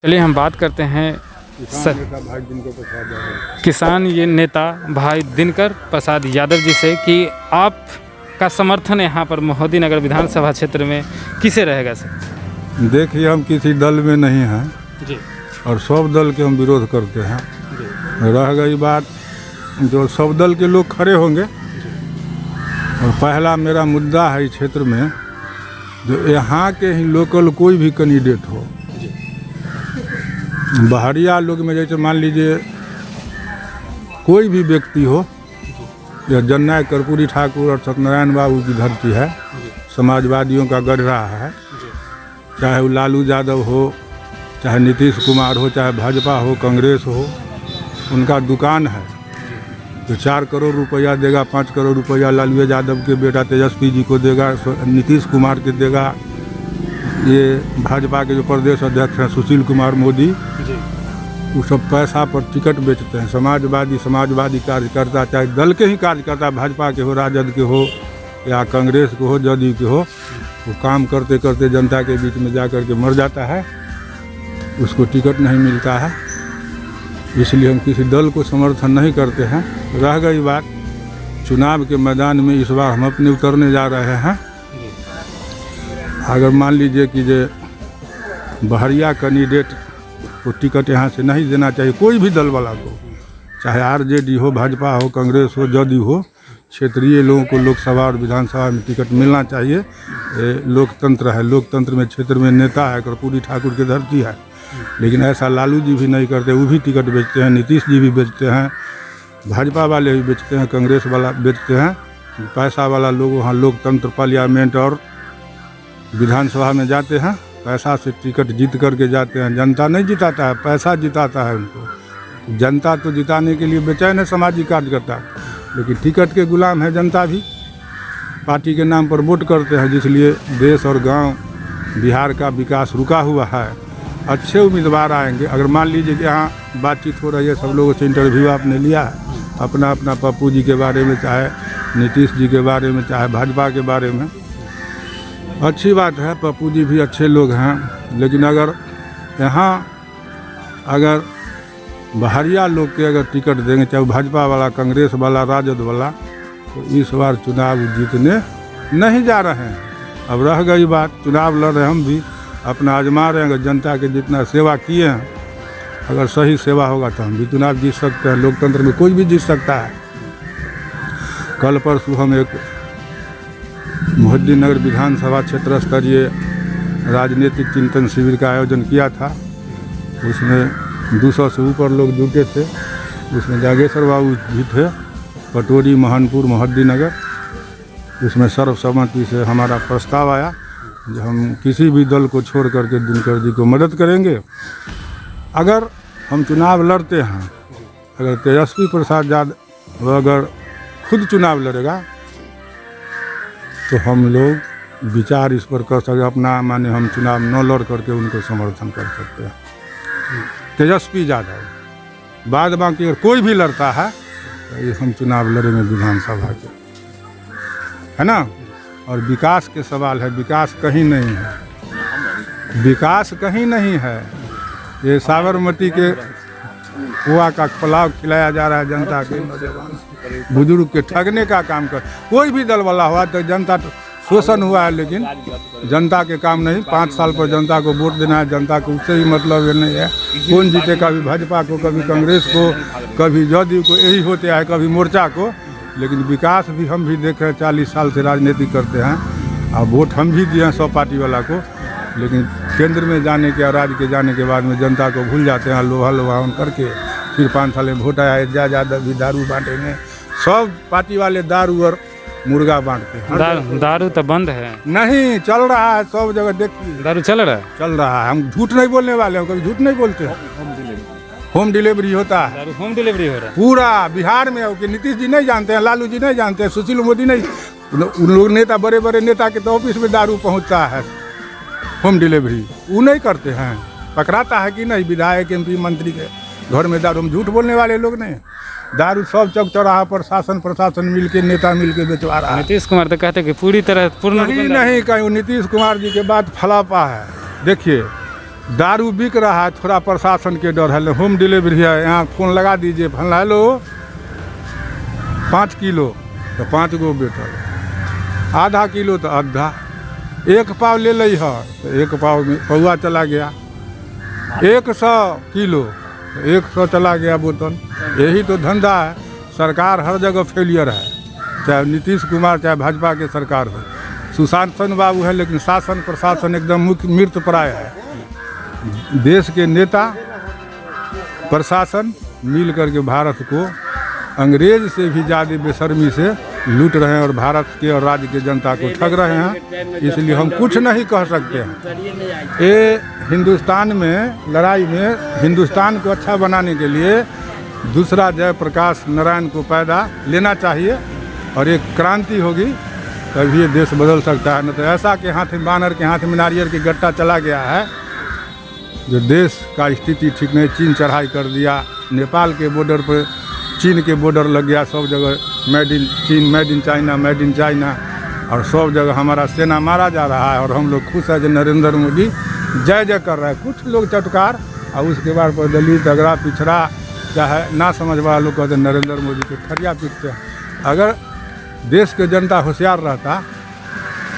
चलिए हम बात करते हैं किसान ये नेता भाई दिनकर प्रसाद यादव जी से कि आपका समर्थन यहाँ पर मोहद्दी नगर विधानसभा क्षेत्र में किसे रहेगा सर? देखिए, हम किसी दल में नहीं हैं जी और सब दल के हम विरोध करते हैं। रह गई बात जो सब दल के लोग खड़े होंगे, और पहला मेरा मुद्दा है इस क्षेत्र में जो यहाँ के ही लोकल कोई भी कैंडिडेट हो। बाहरिया लोग में जैसे मान लीजिए कोई भी व्यक्ति हो, या जननायक कर्पूरी ठाकुर और सत्यनारायण बाबू की धरती है, समाजवादियों का गढ़ रहा है, चाहे वो लालू यादव हो, चाहे नीतीश कुमार हो, चाहे भाजपा हो, कांग्रेस हो, उनका दुकान है। तो 4 करोड़ रुपया देगा, 5 करोड़ रुपया लालू यादव के बेटा तेजस्वी जी को देगा, नीतीश कुमार के देगा, ये भाजपा के जो प्रदेश अध्यक्ष हैं सुशील कुमार मोदी, वो सब पैसा पर टिकट बेचते हैं। समाजवादी कार्यकर्ता, चाहे दल के ही कार्यकर्ता, भाजपा के हो, राजद के हो, या कांग्रेस के हो, जदयू के हो, वो काम करते करते जनता के बीच में जा कर के मर जाता है, उसको टिकट नहीं मिलता है। इसलिए हम किसी दल को समर्थन नहीं करते हैं। रह गई बात चुनाव के मैदान में, इस बार हम अपने उतरने जा रहे हैं। अगर मान लीजिए कि जो बाहरिया कैंडिडेट को टिकट यहाँ से नहीं देना चाहिए, कोई भी दल वाला को, चाहे आरजेडी हो, भाजपा हो, कांग्रेस हो, जदयू हो, क्षेत्रीय लोगों को लोकसभा और विधानसभा में टिकट मिलना चाहिए। लोकतंत्र है, लोकतंत्र में क्षेत्र में नेता है, कर्पूरी ठाकुर की धरती है। लेकिन ऐसा लालू जी भी नहीं करते, वो भी टिकट बेचते हैं, नीतीश जी भी बेचते हैं, भाजपा वाले भी बेचते हैं, कांग्रेस वाला बेचते हैं। पैसा वाला लोग वहाँ लोकतंत्र पार्लियामेंट और विधानसभा में जाते हैं, पैसा से टिकट जीत करके जाते हैं। जनता नहीं जिताता है, पैसा जिताता है उनको। जनता तो जिताने के लिए बेचैन है, सामाजिक कार्यकर्ता, लेकिन टिकट के गुलाम है जनता भी। पार्टी के नाम पर वोट करते हैं, जिसलिए देश और गांव बिहार का विकास रुका हुआ है। अच्छे उम्मीदवार आएंगे। अगर मान लीजिए कि यहाँ बातचीत हो रही है, सब लोगों से इंटरव्यू आपने लिया है, अपना अपना पप्पू जी के बारे में, चाहे नीतीश जी के बारे में, चाहे भाजपा के बारे में, अच्छी बात है, पप्पू जी भी अच्छे लोग हैं। लेकिन अगर यहाँ अगर बाहरिया लोग के अगर टिकट देंगे, चाहे भाजपा वाला, कांग्रेस वाला, राजद वाला, तो इस बार चुनाव जीतने नहीं जा रहे हैं। अब रह गई बात, चुनाव लड़ रहे हम भी, अपना आजमा रहे हैं। अगर जनता के जितना सेवा किए हैं, अगर सही सेवा होगा तो हम भी चुनाव जीत सकते हैं। लोकतंत्र में कोई भी जीत सकता है। कल परसों हम एक मोहद्दी नगर विधानसभा क्षेत्र स्तरीय राजनीतिक चिंतन शिविर का आयोजन किया था। उसमें 200 से ऊपर लोग जुटे थे। उसमें जागेश्वर बाबू भी थे, पटोरी, महनपुर, मोहद्दी नगर। उसमें सर्वसम्मति से हमारा प्रस्ताव आया जो हम किसी भी दल को छोड़ करके दिनकर जी को मदद करेंगे। अगर हम चुनाव लड़ते हैं, अगर तेजस्वी प्रसाद यादव अगर खुद चुनाव लड़ेगा तो हम लोग विचार इस पर कर सकते, अपना माने हम चुनाव न लड़ करके उनको समर्थन कर सकते हैं, तेजस्वी यादव। बाद बाकी अगर कोई भी लड़ता है तो ये हम चुनाव लड़ेंगे विधानसभा के, है ना। और विकास के सवाल है, विकास कहीं नहीं है, विकास कहीं नहीं है। ये साबरमती के कुआ का पुलाव खिलाया जा रहा है जनता के, बुजुर्ग के ठगने का काम कर। कोई भी दल वाला हुआ तो जनता तो शोषण हुआ है, लेकिन जनता के काम नहीं। 5 साल पर जनता को वोट देना है, जनता को उससे ही मतलब नहीं है। कौन जीते, कभी भाजपा को, कभी कांग्रेस को, कभी जदयू को, यही होते हैं, कभी मोर्चा को। लेकिन विकास भी हम भी देख रहे हैं, 40 साल से राजनीति करते हैं, और वोट हम भी दिए हैं 100 पार्टी वाला को। लेकिन केंद्र में जाने के, राज्य के जाने के बाद में जनता को भूल जाते हैं, लोहा लोहान करके। फिर 5 साल में वोट आया, ज़्यादा भी दारू बांटेंगे। सब पार्टी वाले दारू और मुर्गा बांटते हैं। दारू तो बंद है, नहीं चल रहा है, सब जगह देखिए दारू चल रहा है, चल रहा है। हम झूठ नहीं बोलने वाले हैं, कभी झूठ नहीं बोलते हैं। होम डिलीवरी होता है, दारू होम डिलीवरी हो रहा है पूरा बिहार में। कि नीतीश जी नहीं जानते हैं, लालू जी नहीं जानते हैं, सुशील मोदी नहीं, उन लोग नेता, बड़े बड़े नेता के तो ऑफिस में दारू पहुंचता है, होम डिलीवरी वो नहीं करते हैं। पकड़ाता है कि नहीं विधायक, MP, मंत्री के घर में दारू। हम झूठ बोलने वाले लोग नहीं। दारू सब चौक चौराहा पर शासन प्रशासन मिलके, नेता मिलके बेचवा रहा है। नीतीश कुमार तो कहते हैं कि पूरी तरह पूर्ण नहीं कहीं नीतीश कुमार जी के बात फलापा है। देखिए दारू बिक रहा है, थोड़ा प्रशासन के डर है, होम डिलीवरी है, यहाँ फ़ोन लगा दीजिए, फला हेलो 5 किलो तो 5 गो बेटल, आधा किलो तो आधा, 1 पाव ले ली है तो 1 पाव में पौवा चला गया, 100 किलो तो 100 चला गया बोतल। यही तो धंधा है। सरकार हर जगह फेलियर है, चाहे नीतीश कुमार चाहे भाजपा के सरकार हो। सुशासन बाबू है लेकिन शासन प्रशासन एकदम मुख्य मृत प्राय है। देश के नेता प्रशासन मिल करके भारत को अंग्रेज से भी ज़्यादा बेशर्मी से लूट रहे हैं और भारत के और राज्य के जनता को ठग रहे हैं। इसलिए हम कुछ नहीं कह सकते हैं। ये हिंदुस्तान में लड़ाई में हिंदुस्तान को अच्छा बनाने के लिए दूसरा जयप्रकाश नारायण को पैदा लेना चाहिए और एक क्रांति होगी तभी ये देश बदल सकता है। न तो ऐसा के हाथ में बानर के हाथ में नारियल की गट्टा चला गया है जो देश का स्थिति ठीक नहीं। चीन चढ़ाई कर दिया, नेपाल के बॉर्डर पर चीन के बॉर्डर लग गया, सब जगह मेड इन चीन, made in China, made in China, और सब जगह हमारा सेना मारा जा रहा है। और हम लोग खुश है जो नरेंद्र मोदी जय जय कर रहा है। कुछ लोग चटकार और उसके बाद पर दलित अगड़ा पिछड़ा चाहे ना समझ वाला लोग कहते नरेंद्र मोदी के ठरिया पीटते हैं। अगर देश के जनता होशियार रहता,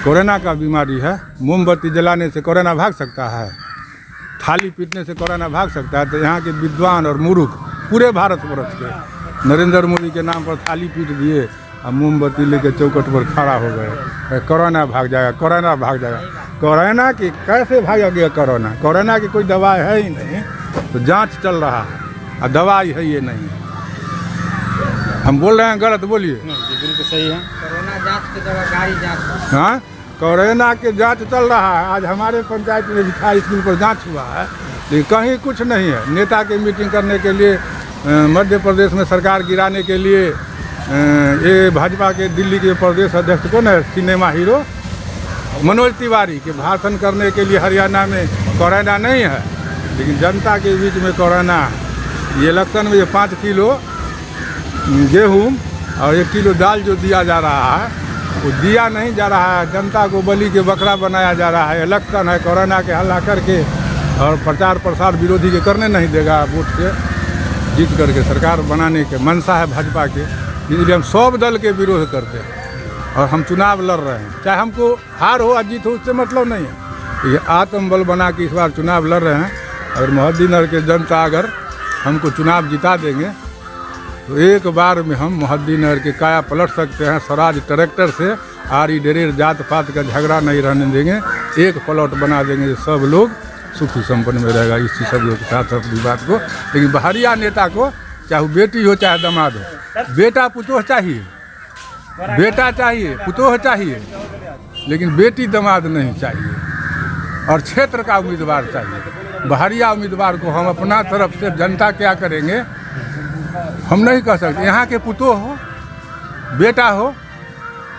कोरोना का बीमारी है, मोमबत्ती जलाने से कोरोना भाग सकता है, थाली पीटने से कोरोना भाग सकता है। तो यहाँ के विद्वान और मूर्ख पूरे भारतवर्ष के नरेंद्र मोदी के नाम पर थाली पीट दिए और मोमबत्ती लेके चौकट पर खड़ा हो गए, कोरोना भाग जाएगा, कोरोना भाग जाएगा। कोरोना की कैसे भागेगा कोरोना? कोरोना की कोई दवाई है ही नहीं, तो जांच चल रहा है और दवाई है ये नहीं है। हम बोल रहे हैं गलत? बोलिए। बिल्कुल सही है। कोरोना जांच की जगह गाड़ी जांच। हाँ, कोरोना के जांच चल रहा है। आज हमारे पंचायत में भी 28 स्कूल पर जांच हुआ है, लेकिन कहीं कुछ नहीं है। नेता की मीटिंग करने के लिए मध्य प्रदेश में सरकार गिराने के लिए ये भाजपा के दिल्ली के प्रदेश अध्यक्ष कौन है, सिनेमा हीरो मनोज तिवारी के भाषण करने के लिए हरियाणा में कोरोना नहीं है, लेकिन जनता के बीच में कोरोना। ये इलेक्शन में ये 5 किलो गेहूँ और 1 किलो दाल जो दिया जा रहा है वो दिया नहीं जा रहा है, जनता को बलि के बकरा बनाया जा रहा है। इलेक्शन है, कोरोना के हल्ला करके और प्रचार प्रसार विरोधी के करने नहीं देगा। वोट से जीत करके सरकार बनाने के मंशा है भाजपा के, इसलिए हम सब दल के विरोध करते हैं और हम चुनाव लड़ रहे हैं। चाहे हमको हार हो या जीत हो उससे मतलब नहीं है। ये आत्मबल बना के इस बार चुनाव लड़ रहे हैं। अगर मोहद्दीनगर के जनता अगर हमको चुनाव जिता देंगे तो एक बार में हम मोहद्दीनगर के काया पलट सकते हैं। स्वराज ट्रैक्टर से आरी डरेर जात पात का झगड़ा नहीं रहने देंगे, एक प्लॉट बना देंगे, सब लोग सुखी संपन्न में रहेगा। इसी सब लोग के साथ अपनी बात को। लेकिन बाहरिया नेता को चाहे बेटी हो चाहे दामाद हो, बेटा पुतोह चाहिए, बेटा चाहिए, पुतोह चाहिए, लेकिन बेटी दामाद नहीं चाहिए। और क्षेत्र का उम्मीदवार चाहिए। बाहरिया उम्मीदवार को हम अपना तरफ से जनता क्या करेंगे हम नहीं कह सकते। यहाँ के पुतोह हो, बेटा हो,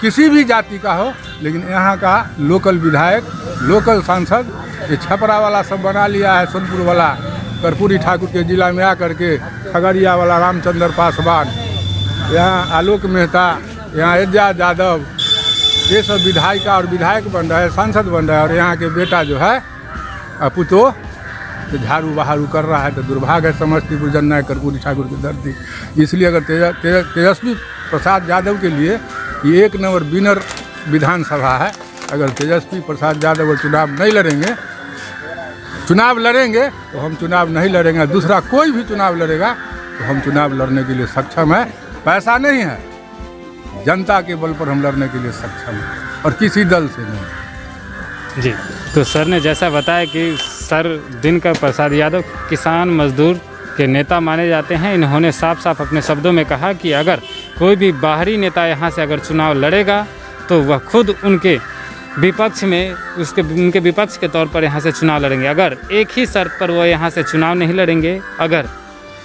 किसी भी जाति का हो, लेकिन यहाँ का लोकल विधायक, लोकल सांसद, ये छपरा वाला सब बना लिया है, सोनपुर वाला कर्पूरी ठाकुर के जिला में आकर के, खगड़िया वाला रामचंद्र पासवान, यहाँ आलोक मेहता, यहाँ एजाज यादव, ये सब विधायिका और विधायक बन रहा है, सांसद बन रहा है। और यहाँ के बेटा जो है पुतोह तो झाड़ू बहारू कर रहा है। तो दुर्भाग्य है समस्तीपुर जननायक कर्पूरी ठाकुर की धरती। इसलिए अगर तेजस्वी प्रसाद यादव के लिए ये 1 नंबर विनर विधानसभा है। अगर तेजस्वी प्रसाद यादव चुनाव नहीं लड़ेंगे, चुनाव लड़ेंगे तो हम चुनाव नहीं लड़ेंगे, दूसरा कोई भी चुनाव लड़ेगा तो हम चुनाव लड़ने के लिए सक्षम है। पैसा नहीं है, जनता के बल पर हम लड़ने के लिए सक्षम हैं और किसी दल से नहीं। जी, तो सर ने जैसा बताया कि सर दिनकर प्रसाद यादव किसान मजदूर के नेता माने जाते हैं। इन्होंने साफ साफ अपने शब्दों में कहा कि अगर कोई भी बाहरी नेता यहाँ से अगर चुनाव लड़ेगा तो वह खुद उनके विपक्ष में उनके विपक्ष के तौर पर यहाँ से चुनाव लड़ेंगे। अगर एक ही शर्त पर वह यहाँ से चुनाव नहीं लड़ेंगे, अगर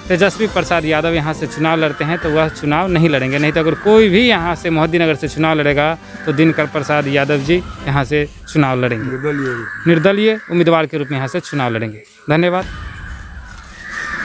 तेजस्वी प्रसाद यादव यहाँ से चुनाव लड़ते हैं तो वह चुनाव नहीं लड़ेंगे। नहीं तो अगर कोई भी यहाँ से मोहद्दीनगर से चुनाव लड़ेगा तो दिनकर प्रसाद यादव जी यहाँ से चुनाव लड़ेंगे, निर्दलीय उम्मीदवार के रूप में यहाँ से चुनाव लड़ेंगे। धन्यवाद।